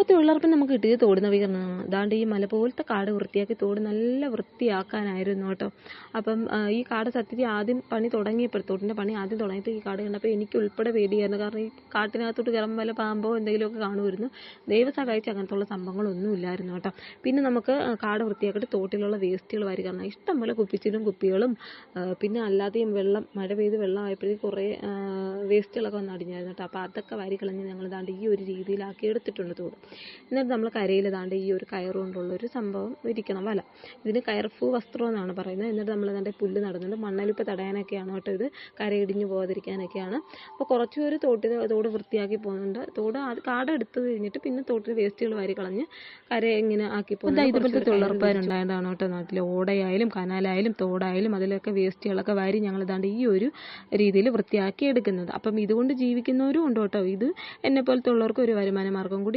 അപ്പോൾ തൊഴിലുറപ്പിന് നമുക്ക് കിട്ടിയത് തോട് നവീകരണമാണ്. അതാണ്ട് ഈ മല പോലത്തെ കാട് വൃത്തിയാക്കി തോട് നല്ല വൃത്തിയാക്കാനായിരുന്നു കേട്ടോ. അപ്പം ഈ കാട് സത്യത്തിൽ ആദ്യം പണി തുടങ്ങിയപ്പോൾ, തോട്ടിൻ്റെ പണി ആദ്യം തുടങ്ങിയപ്പോൾ ഈ കാട് കണ്ടപ്പോൾ എനിക്ക് ഉൾപ്പെടെ പേടിയായിരുന്നു. കാരണം ഈ കാട്ടിനകത്തോട്ട് കയറുമ്പോൾ വല്ല പാമ്പോ എന്തെങ്കിലുമൊക്കെ കാണുമായിരുന്നു. ദൈവം സഹായിച്ച് അങ്ങനത്തുള്ള സംഭവങ്ങളൊന്നും ഇല്ലായിരുന്നു കേട്ടോ. പിന്നെ നമുക്ക് കാട് വൃത്തിയാക്കിയിട്ട് തോട്ടിലുള്ള വേസ്റ്റുകൾ വാരി കളയണം. ഇഷ്ടംപോലെ കുപ്പികളും പിന്നെ അല്ലാതെയും വെള്ളം, മഴ പെയ്ത് വെള്ളമായപ്പോഴേക്കും കുറേ വേസ്റ്റുകളൊക്കെ വന്ന് അടിഞ്ഞായിരുന്നു കേട്ടോ. അപ്പോൾ അതൊക്കെ വാരി കളഞ്ഞ് ഞങ്ങൾ ദാണ്ട് ഈ ഒരു രീതിയിലാക്കി എടുത്തിട്ടുണ്ട് തോട്. എന്നിട്ട് നമ്മൾ കരയിൽ ദാണ്ട് ഈ ഒരു കയറ് കൊണ്ടുള്ളൊരു സംഭവം വിരിക്കണം, വല. ഇതിന് കയർഫൂ വസ്ത്രം എന്നാണ് പറയുന്നത്. എന്നിട്ട് നമ്മൾ ദാണ്ട് പുല്ല് നടുന്നുണ്ട്. മണ്ണൊലിപ്പ് തടയാനൊക്കെയാണ് കേട്ടോ ഇത്, കരയിടിഞ്ഞ് പോകാതിരിക്കാനൊക്കെയാണ്. അപ്പോൾ കുറച്ച് പേര് തോട് വൃത്തിയാക്കി പോകുന്നുണ്ട്. കാട് എടുത്ത് കഴിഞ്ഞിട്ട് പിന്നെ തോട്ടിൽ വേസ്റ്റുകൾ വാരി കളഞ്ഞ് കര ഇങ്ങനെ ആക്കി പോകുന്നത്. ഇതുപോലത്തെ തൊഴിലുറപ്പുകാരുണ്ടായതാണ് കേട്ടോ നാട്ടിൽ. ഓടയായാലും കനാലായാലും തോടായാലും അതിലൊക്കെ വേസ്റ്റുകളൊക്കെ വാരി ഞങ്ങൾ ദാണ്ട് ഈ ഒരു രീതിയിൽ വൃത്തിയാക്കി എടുക്കുന്നത്. അപ്പം ഇതുകൊണ്ട് ജീവിക്കുന്നവരും ഉണ്ട് കേട്ടോ. ഇത് എന്നെ പോലത്തെ ഉള്ളവർക്ക് ഒരു വരുമാന മാർഗം കൂടി